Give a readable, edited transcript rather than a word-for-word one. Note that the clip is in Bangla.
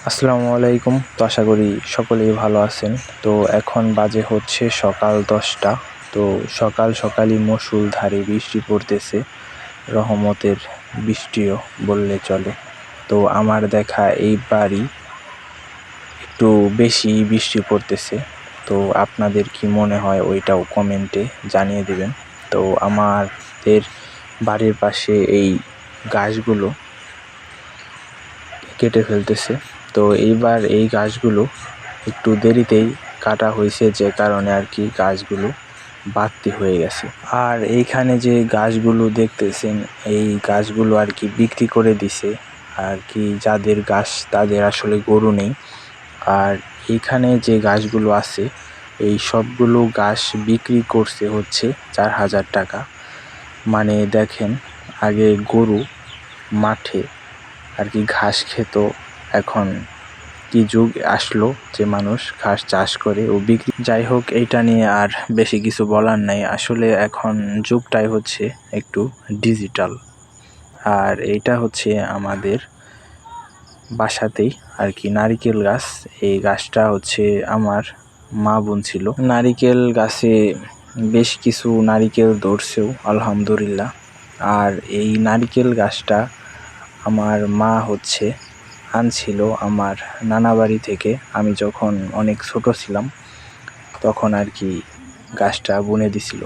আসসালামু আলাইকুম। তো আশা করি সকলেই ভালো আছেন। তো এখন বাজে হচ্ছে সকাল 10টা। তো সকাল সকালই মুষলধারে বৃষ্টি পড়তেছে, রহমতের বৃষ্টিও বললে চলে। তো আমার দেখা এইবারই একটু বেশি বৃষ্টি পড়তেছে। তো আপনাদের কি মনে হয় ওইটাও কমেন্টে জানিয়ে দেবেন। তো আমাদের বাড়ির পাশে এই গাছগুলো কেটে ফেলতেছে। তো এইবার এই গাছগুলো একটু দেরিতেই কাটা হয়েছে, যে কারণে আর কি গাছগুলো বাড়তি হয়ে গেছে। আর এইখানে যে গাছগুলো দেখতেছেন, এই গাছগুলো আর কি বিক্রি করে দিছে আর কি, যাদের গাছ তাদের আসলে গরু নেই। আর এইখানে যে গাছগুলো আছে এই সবগুলো গাছ বিক্রি করছে হচ্ছে 4,000 টাকা। মানে দেখেন, আগে গরু মাঠে আর কি ঘাস খেত, এখন কি যুগ আসলো যে মানুষ ঘাস চাষ করে ও বিক্রি। যাই হোক, এইটা নিয়ে আর বেশি কিছু বলার নাই। আসলে এখন যুগটাই হচ্ছে একটু ডিজিটাল। আর এইটা হচ্ছে আমাদের বাসাতেই আর কি নারিকেল গাছ। এই গাছটা হচ্ছে আমার মা বুনছিল। নারিকেল গাছে বেশ কিছু নারিকেল ধরছেও আলহামদুলিল্লাহ। আর এই নারিকেল গাছটা আমার মা হচ্ছে আনছিল আমার নানা বাড়ি থেকে। আমি যখন অনেক ছোট ছিলাম তখন আর কি গাছটা বুনে দিছিল।